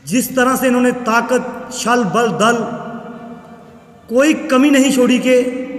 जिस तरह से इन्होंने ताकत, छल, बल, दल, कोई कमी नहीं छोड़ी कि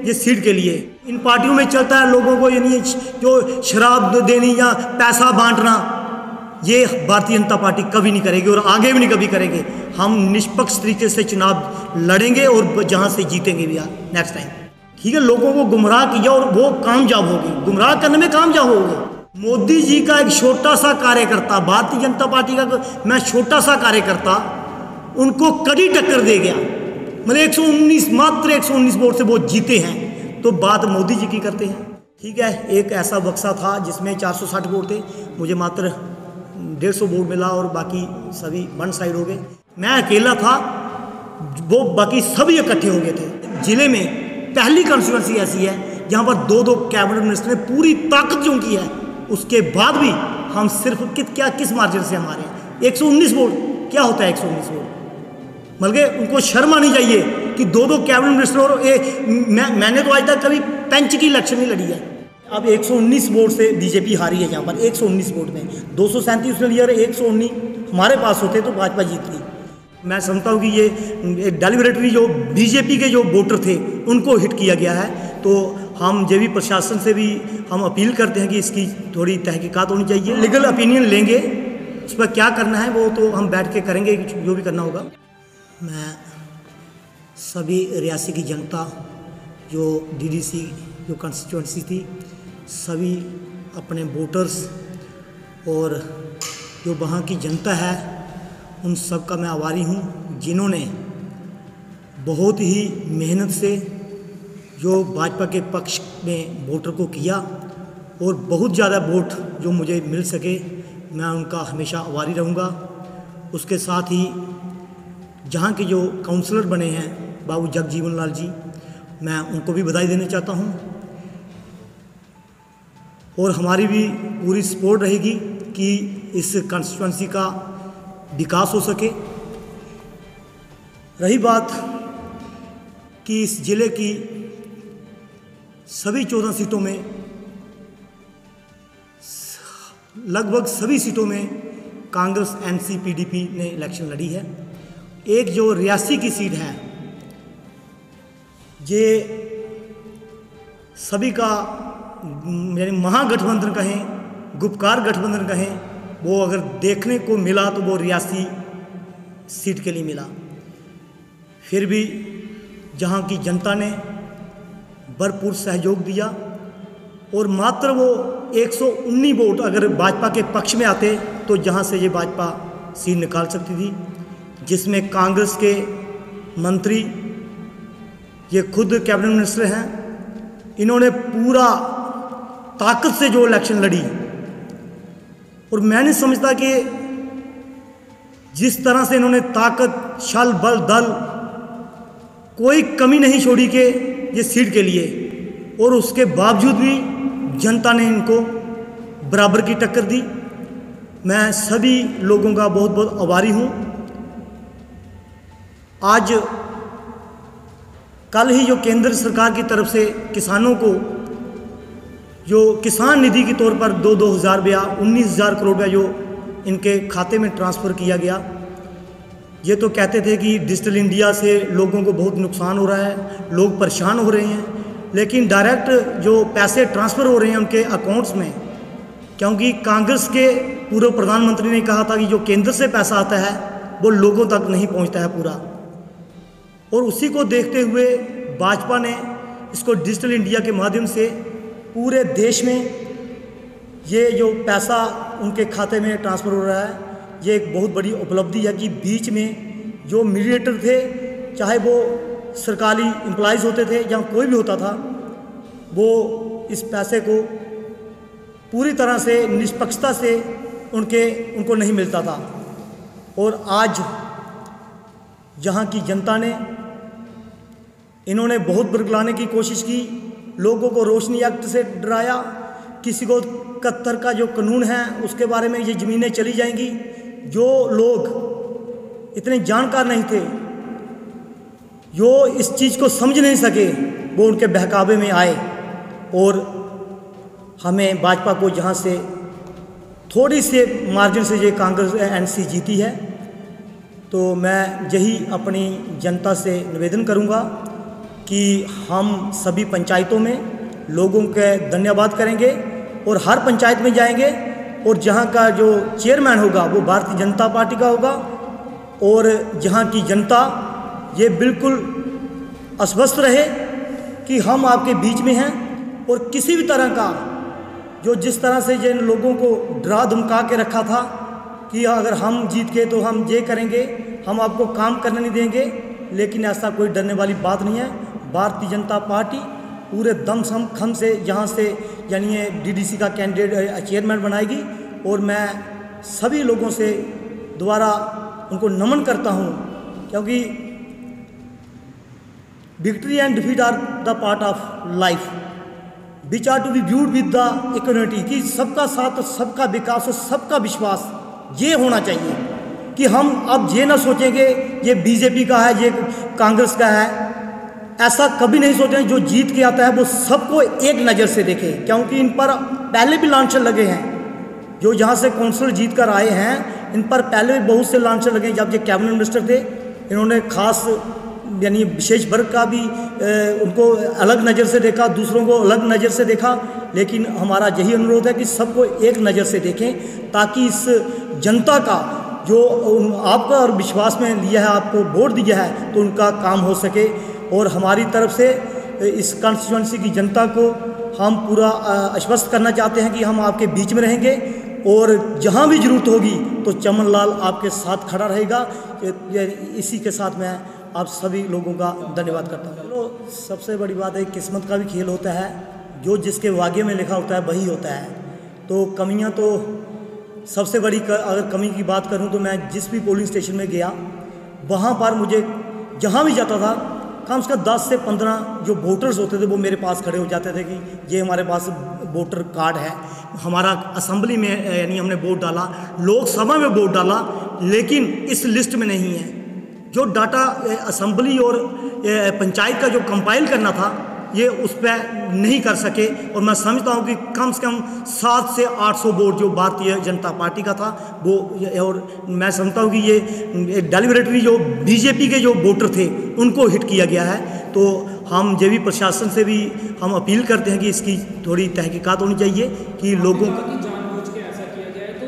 ये सीट के लिए इन पार्टियों में चलता है लोगों को, यानी जो शराब देनी या पैसा बांटना, ये भारतीय जनता पार्टी कभी नहीं करेगी और आगे भी नहीं कभी करेंगे। हम निष्पक्ष तरीके से चुनाव लड़ेंगे और जहां से जीतेंगे भी नेक्स्ट टाइम। ठीक है, लोगों को गुमराह किया और वो कामयाब होगी, गुमराह करने में कामयाब हो गए। मोदी जी का एक छोटा सा कार्यकर्ता, भारतीय जनता पार्टी का मैं छोटा सा कार्यकर्ता, उनको कड़ी टक्कर दे गया। मतलब 119, मात्र 119 वोट से वो जीते हैं, तो बात मोदी जी की करते हैं। ठीक है, एक ऐसा बक्सा था जिसमें 460 वोट थे, मुझे मात्र 150 वोट मिला और बाकी सभी वन साइड हो गए। मैं अकेला था, वो बाकी सभी इकट्ठे हो गए थे। जिले में पहली कॉन्स्टिट्यूंसी ऐसी है जहाँ पर 2-2 कैबिनेट मिनिस्टर ने पूरी ताकत जो की है, उसके बाद भी हम सिर्फ किस मार्जिन से हमारे 119 वोट। क्या होता है 119 वोट? मतलब उनको शर्म आनी चाहिए कि 2-2 कैबिनेट मिनिस्टर और मैंने तो आज तक कभी पंच की इलेक्शन नहीं लड़ी है। अब 119 वोट से बीजेपी हारी है, जहाँ पर 119 वोट में 237 उसने लिया और 119 हमारे पास होते तो भाजपा जीतती। मैं समझता हूँ कि ये डेलिबरेटली जो बीजेपी के जो वोटर थे उनको हिट किया गया है। तो हम जेबी प्रशासन से भी हम अपील करते हैं कि इसकी थोड़ी तहकीकात होनी चाहिए, लीगल ओपिनियन लेंगे, उस पर क्या करना है वो तो हम बैठ के करेंगे जो भी करना होगा। मैं सभी रियासी की जनता, जो डीडीसी जो कंस्टिट्यूंसी थी, सभी अपने वोटर्स और जो वहाँ की जनता है, उन सब का मैं आभारी हूँ जिन्होंने बहुत ही मेहनत से जो भाजपा के पक्ष में वोटर को किया और बहुत ज़्यादा वोट जो मुझे मिल सके, मैं उनका हमेशा आभारी रहूँगा। उसके साथ ही जहाँ के जो काउंसलर बने हैं बाबू जगजीवन लाल जी, मैं उनको भी बधाई देना चाहता हूँ और हमारी भी पूरी सपोर्ट रहेगी कि इस कंस्टिट्यूंसी का विकास हो सके। रही बात कि इस ज़िले की सभी 14 सीटों में, लगभग सभी सीटों में कांग्रेस एनसी पीडीपी ने इलेक्शन लड़ी है। एक जो रियासी की सीट है, ये सभी का यानी महागठबंधन कहें, गुपकार गठबंधन कहें, वो अगर देखने को मिला तो वो रियासी सीट के लिए मिला। फिर भी जहाँ की जनता ने भरपूर सहयोग दिया और मात्र वो 119 वोट अगर भाजपा के पक्ष में आते तो जहाँ से ये भाजपा सीट निकाल सकती थी, जिसमें कांग्रेस के मंत्री, ये खुद कैबिनेट मिनिस्टर हैं, इन्होंने पूरा ताकत से जो इलेक्शन लड़ी। और मैं नहीं समझता कि जिस तरह से इन्होंने ताकत, छल, बल, दल, कोई कमी नहीं छोड़ी कि ये सीट के लिए, और उसके बावजूद भी जनता ने इनको बराबर की टक्कर दी। मैं सभी लोगों का बहुत बहुत आभारी हूँ। आज कल ही जो केंद्र सरकार की तरफ से किसानों को जो किसान निधि के तौर पर 2-2 हज़ार रुपया, 19,000 करोड़ रुपया जो इनके खाते में ट्रांसफ़र किया गया, ये तो कहते थे कि डिजिटल इंडिया से लोगों को बहुत नुकसान हो रहा है, लोग परेशान हो रहे हैं, लेकिन डायरेक्ट जो पैसे ट्रांसफ़र हो रहे हैं उनके अकाउंट्स में, क्योंकि कांग्रेस के पूर्व प्रधानमंत्री ने कहा था कि जो केंद्र से पैसा आता है वो लोगों तक नहीं पहुंचता है पूरा, और उसी को देखते हुए भाजपा ने इसको डिजिटल इंडिया के माध्यम से पूरे देश में ये जो पैसा उनके खाते में ट्रांसफ़र हो रहा है, ये एक बहुत बड़ी उपलब्धि है कि बीच में जो मीडिएटर थे, चाहे वो सरकारी एम्प्लॉइज़ होते थे या कोई भी होता था, वो इस पैसे को पूरी तरह से निष्पक्षता से उनको नहीं मिलता था। और आज जहाँ की जनता ने, इन्होंने बहुत बरगलाने की कोशिश की, लोगों को रोशनी एक्ट से डराया, किसी को 71 का जो कानून है उसके बारे में ये ज़मीनें चली जाएंगी। जो लोग इतने जानकार नहीं थे, जो इस चीज़ को समझ नहीं सके, वो उनके बहकावे में आए और हमें भाजपा को जहाँ से थोड़ी से मार्जिन से ये कांग्रेस एनसी जीती है। तो मैं यही अपनी जनता से निवेदन करूंगा कि हम सभी पंचायतों में लोगों के धन्यवाद करेंगे और हर पंचायत में जाएंगे और जहां का जो चेयरमैन होगा वो भारतीय जनता पार्टी का होगा और जहां की जनता ये बिल्कुल आश्वस्त रहे कि हम आपके बीच में हैं और किसी भी तरह का जो जिस तरह से जिन लोगों को डरा धमका के रखा था कि अगर हम जीत के तो हम ये करेंगे, हम आपको काम करने नहीं देंगे, लेकिन ऐसा कोई डरने वाली बात नहीं है। भारतीय जनता पार्टी पूरे दम खम से यहाँ से यानी डीडीसी का कैंडिडेट चेयरमैन बनाएगी और मैं सभी लोगों से दोबारा उनको नमन करता हूँ, क्योंकि victory and defeat are the part of life which are to be viewed with the equality, कि सबका साथ, सबका विकास और सबका विश्वास ये होना चाहिए कि हम अब ये ना सोचेंगे ये बीजेपी का है, ये कांग्रेस का है, ऐसा कभी नहीं सोचेंगे। जो जीत के आता है वो सबको एक नज़र से देखे, क्योंकि इन पर पहले भी लांछन लगे हैं। जो यहाँ से काउंसिलर जीत कर आए हैं इन पर पहले भी बहुत से लांछन लगे। जब ये कैबिनेट मिनिस्टर थे इन्होंने खास यानी विशेष वर्ग का भी उनको अलग नज़र से देखा, दूसरों को अलग नज़र से देखा, लेकिन हमारा यही अनुरोध है कि सबको एक नज़र से देखें ताकि इस जनता का जो आपका और विश्वास में लिया है, आपको वोट दिया है, तो उनका काम हो सके। और हमारी तरफ से इस कॉन्स्टिट्यूंसी की जनता को हम पूरा आश्वस्त करना चाहते हैं कि हम आपके बीच में रहेंगे और जहां भी ज़रूरत होगी तो चमन लाल आपके साथ खड़ा रहेगा। इसी के साथ मैं आप सभी लोगों का धन्यवाद करता हूँ। तो सबसे बड़ी बात है किस्मत का भी खेल होता है, जो जिसके भाग्य में लिखा होता है वही होता है। तो कमियाँ तो सबसे बड़ी अगर कमी की बात करूं तो मैं जिस भी पोलिंग स्टेशन में गया वहां पर मुझे जहां भी जाता था कम से कम 10 से 15 जो वोटर्स होते थे वो मेरे पास खड़े हो जाते थे कि ये हमारे पास वोटर कार्ड है, हमारा असेंबली में यानी हमने वोट डाला, लोकसभा में वोट डाला, लेकिन इस लिस्ट में नहीं है। जो डाटा असेंबली और पंचायत का जो कंपाइल करना था ये उस पर नहीं कर सके। और मैं समझता हूँ कि कम से कम 700 से 800 वोट जो भारतीय जनता पार्टी का था वो, और मैं समझता हूँ कि ये डेलिबरेटरी जो बीजेपी के जो वोटर थे उनको हिट किया गया है। तो हम जे भी प्रशासन से भी हम अपील करते हैं कि इसकी थोड़ी तहकीकात होनी चाहिए कि लोगों को जानबूझ के ऐसा किया गया है। तो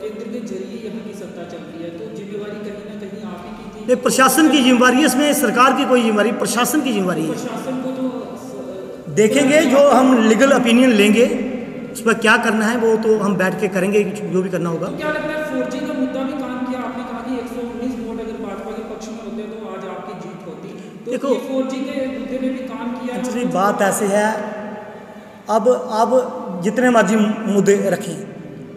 केंद्र के जरिए यहाँ की सत्ता चल रही है, तो जिम्मेवारी कहीं ना कहीं आप ही की थी। प्रशासन की जिम्मेवारी है, इसमें सरकार की कोई जिम्मेवारी, प्रशासन की जिम्मेवारी है। प्रशासन को तो देखेंगे, जो हम लीगल ओपिनियन लेंगे उस पर क्या करना है वो तो हम बैठ के करेंगे, जो भी करना होगा। तो क्या लगता है 4G का मुद्दा भी काम किया? आपने कहा कि 119 वोट अगर भाजपा के पक्ष में होते तो आज आपकी जीत होती। तो देखो, ये 4G के मुद्दे में भी काम किया। एक्चुअली बात ऐसे है, अब जितने मर्जी मुद्दे रखें,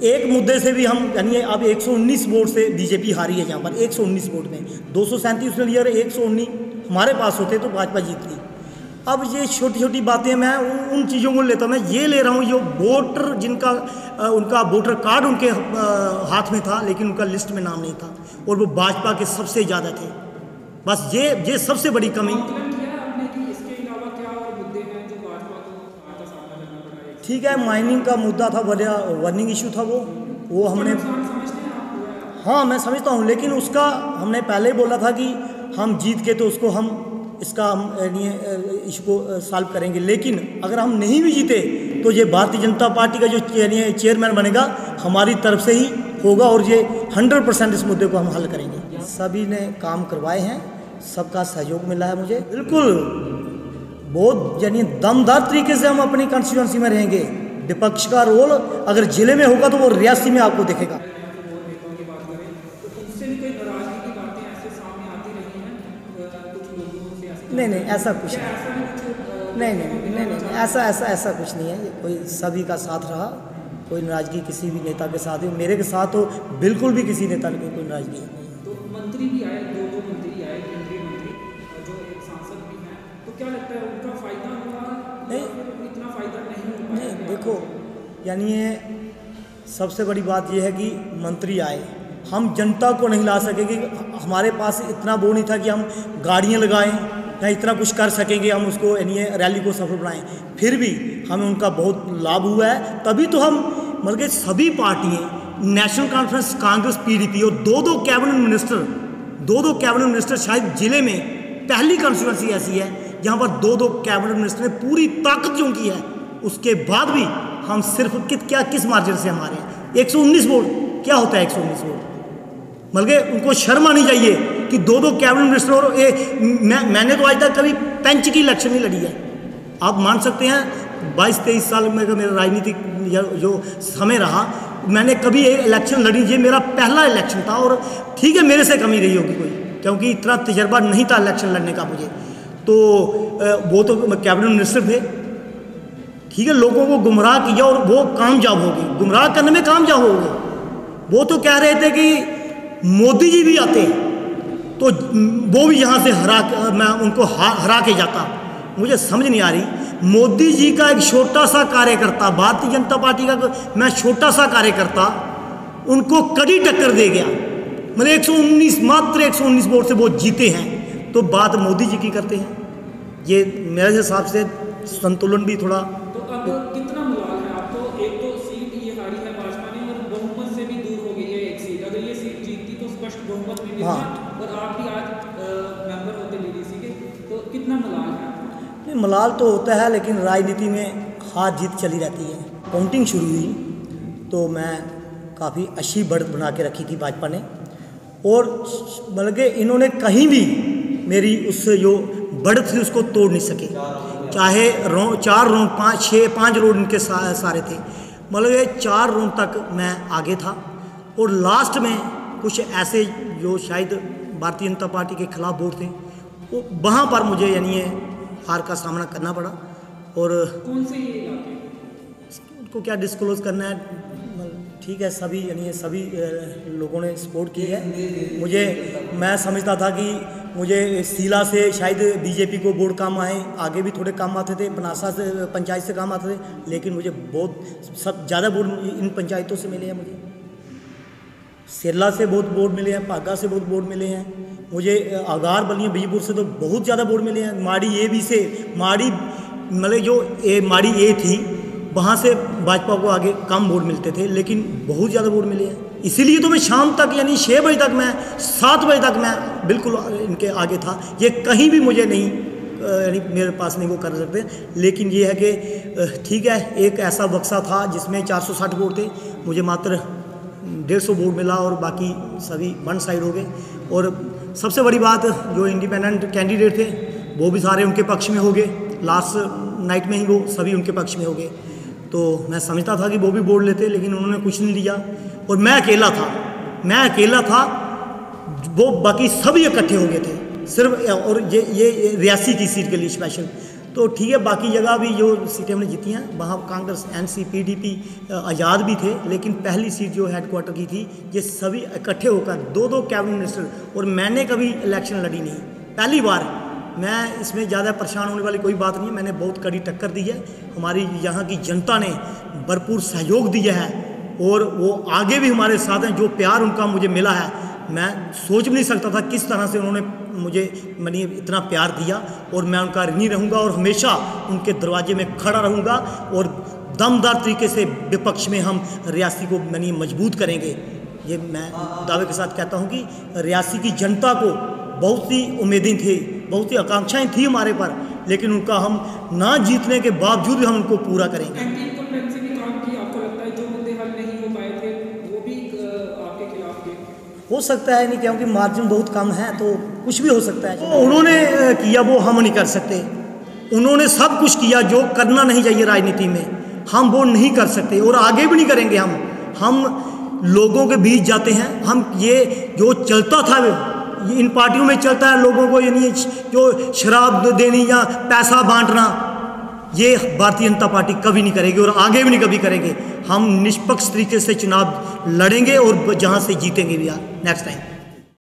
एक मुद्दे से भी हम यानी अब 119 वोट से बीजेपी हारी है। यहाँ पर 119 वोट में 237 ने लिया और 119 हमारे पास होते तो भाजपा जीतती। अब ये छोटी छोटी बातें मैं उन चीज़ों को लेता हूँ, मैं ये ले रहा हूँ जो वोटर जिनका उनका वोटर कार्ड उनके हाथ में था लेकिन उनका लिस्ट में नाम नहीं था और वो भाजपा के सबसे ज़्यादा थे। बस ये सबसे बड़ी कमी। ठीक है, माइनिंग का मुद्दा था, बड़ा वर्निंग इशू था वो हमने, हाँ मैं समझता हूँ, लेकिन उसका हमने पहले ही बोला था कि हम जीत के तो उसको हम इसका हम इशू को सॉल्व करेंगे। लेकिन अगर हम नहीं भी जीते तो ये भारतीय जनता पार्टी का जो चेयरमैन बनेगा हमारी तरफ से ही होगा और ये 100% इस मुद्दे को हम हल करेंगे। सभी ने काम करवाए हैं, सबका सहयोग मिला है मुझे, बिल्कुल बहुत यानी दमदार तरीके से हम अपनी कॉन्स्टिट्यूंसी में रहेंगे। विपक्ष का रोल अगर जिले में होगा तो वो रियासी में आपको दिखेगा। नहीं ऐसा कुछ नहीं, ऐसा कुछ नहीं है। कोई सभी का साथ रहा, कोई नाराजगी किसी भी नेता के साथ है, मेरे के साथ तो बिल्कुल भी किसी नेता की कोई नाराजगी नहीं। तो मंत्री भी आए, दो मंत्री आए, केंद्रीय मंत्री जो एक सांसद भी हैं, तो क्या लगता है उनका फायदा हुआ? नहीं, इतना फायदा नहीं। देखो यानी सबसे बड़ी बात यह है कि मंत्री आए, हम जनता को नहीं ला सकेंगे, हमारे पास इतना वो नहीं था कि हम गाड़ियाँ लगाएं या इतना कुछ कर सकेंगे हम उसको यानी रैली को सफल बनाएं। फिर भी हमें उनका बहुत लाभ हुआ है, तभी तो हम मतलब सभी पार्टियाँ, नेशनल कॉन्फ्रेंस, कांग्रेस, पीडीपी और दो कैबिनेट मिनिस्टर दो कैबिनेट मिनिस्टर, शायद जिले में पहली कॉन्स्टिट्यूंसी ऐसी है जहाँ पर दो कैबिनेट मिनिस्टर ने पूरी ताकत जो की है, उसके बाद भी हम सिर्फ किस मार्जिन से हमारे हैं 119 वोट। क्या होता है 119 वोट? बल्कि उनको शर्म आनी चाहिए कि दो कैबिनेट मिनिस्टर और मैंने तो आज तक कभी पंच की इलेक्शन नहीं लड़ी है। आप मान सकते हैं 22-23 साल में मेरा राजनीतिक जो समय रहा, मैंने कभी एक इलेक्शन लड़ी, ये मेरा पहला इलेक्शन था। और ठीक है, मेरे से कमी रही होगी कोई, क्योंकि इतना तजर्बा नहीं था इलेक्शन लड़ने का मुझे। तो वो तो कैबिनेट मिनिस्टर थे, ठीक है, लोगों को गुमराह किया और वो कामयाब हो गए, गुमराह करने में कामयाब हो गए। वो तो कह रहे थे कि मोदी जी भी आते तो वो भी यहाँ से मैं उनको हरा के जाता। मुझे समझ नहीं आ रही, मोदी जी का एक छोटा सा कार्यकर्ता, भारतीय जनता पार्टी का मैं छोटा सा कार्यकर्ता, उनको कड़ी टक्कर दे गया। मतलब 119 मात्र 119 वोट से वो जीते हैं, तो बात मोदी जी की करते हैं। ये मेरे हिसाब से संतुलन भी थोड़ा। तो अब कितना मलाल है आप? तो एक तो सीट ये हारी है भाजपा ने और बहुमत से भी दूर हो गई है एक सीट। अगर ये सीट जीतती तो स्पष्ट बहुमत में मिलता, और आप भी आज मेंबर होते लीडीसी के, तो कितना मलाल है? नहीं, मलाल तो होता है, लेकिन राजनीति में हार जीत चली रहती है। काउंटिंग शुरू हुई तो मैं काफ़ी अच्छी बढ़त बना के रखी थी भाजपा ने, और बल्कि इन्होंने कहीं भी मेरी उस जो बढ़त थी उसको तोड़ नहीं सके। चाहे 4 राउंड 5 राउंड इनके सारे थे, मतलब 4 राउंड तक मैं आगे था। और लास्ट में कुछ ऐसे जो शायद भारतीय जनता पार्टी के खिलाफ वोट थे, वो वहाँ पर मुझे यानी हार का सामना करना पड़ा। और कौन से ये इलाके? उनको क्या डिस्क्लोज करना है, ठीक है, सभी यानी सभी लोगों ने सपोर्ट की है मुझे। मैं समझता था कि मुझे सीला से शायद बीजेपी को वोट काम आए, आगे भी थोड़े काम आते थे, बनासा से पंचायत से काम आते थे, लेकिन मुझे बहुत सब ज़्यादा वोट इन पंचायतों से मिले हैं। मुझे सिरला से बहुत वोट मिले हैं, पागा से बहुत वोट मिले हैं, मुझे आगार बलिया बीजपुर से तो बहुत ज़्यादा वोट मिले हैं। माड़ी ए भी से, माड़ी मतलब जो माड़ी ए थी वहाँ से भाजपा को आगे कम वोट मिलते थे, लेकिन बहुत ज़्यादा वोट मिले हैं। इसीलिए तो मैं शाम तक यानी 6 बजे तक, मैं 7 बजे तक मैं बिल्कुल इनके आगे था। ये कहीं भी मुझे नहीं यानी मेरे पास नहीं वो कर सकते। लेकिन ये है कि ठीक है, एक ऐसा बक्सा था जिसमें 460 वोट थे, मुझे मात्र 150 वोट मिला और बाकी सभी वन साइड हो गए। और सबसे बड़ी बात, जो इंडिपेंडेंट कैंडिडेट थे वो भी सारे उनके पक्ष में हो गए, लास्ट नाइट में ही वो सभी उनके पक्ष में हो गए। तो मैं समझता था कि वो भी वोट लेते, लेकिन उन्होंने कुछ नहीं लिया और मैं अकेला था, वो बाकी सभी इकट्ठे हो गए थे सिर्फ। और ये रियासी की सीट के लिए स्पेशल। तो ठीक है, बाकी जगह भी जो सीटें हमने जीती हैं वहाँ कांग्रेस, NC, PDP, आज़ाद भी थे, लेकिन पहली सीट जो हेडक्वार्टर की थी, ये सभी इकट्ठे होकर 2 कैबिनेट मिनिस्टर, और मैंने कभी इलेक्शन लड़ी नहीं, पहली बार। मैं इसमें ज़्यादा परेशान होने वाली कोई बात नहीं है, मैंने बहुत कड़ी टक्कर दी है। हमारी यहाँ की जनता ने भरपूर सहयोग दिया है और वो आगे भी हमारे साथ हैं। जो प्यार उनका मुझे मिला है, मैं सोच भी नहीं सकता था किस तरह से उन्होंने मुझे इतना प्यार दिया, और मैं उनका ऋणी रहूँगा और हमेशा उनके दरवाजे में खड़ा रहूँगा। और दमदार तरीके से विपक्ष में हम रियासी को मजबूत करेंगे। ये मैं दावे के साथ कहता हूँ कि रियासी की जनता को बहुत सी उम्मीदें थी, बहुत सी आकांक्षाएं थी हमारे पर, लेकिन उनका हम ना जीतने के बावजूद भी हम उनको पूरा करेंगे। एंटी इनकम्बेंसी भी काम की, आपको लगता है जो मुद्दे हल नहीं हो पाए थे वो भी आपके खिलाफ थे? हो सकता है, नहीं, क्योंकि मार्जिन बहुत कम है तो कुछ भी हो सकता है। तो उन्होंने किया वो हम नहीं कर सकते। उन्होंने सब कुछ किया जो करना नहीं चाहिए राजनीति में, हम वो नहीं कर सकते और आगे भी नहीं करेंगे। हम लोगों के बीच जाते हैं, हम ये जो चलता था इन पार्टियों में चलता है, लोगों को यानी जो शराब देनी या पैसा बांटना, ये भारतीय जनता पार्टी कभी नहीं करेगी और आगे भी नहीं कभी करेंगे। हम निष्पक्ष तरीके से चुनाव लड़ेंगे और जहाँ से जीतेंगे भी नेक्स्ट टाइम।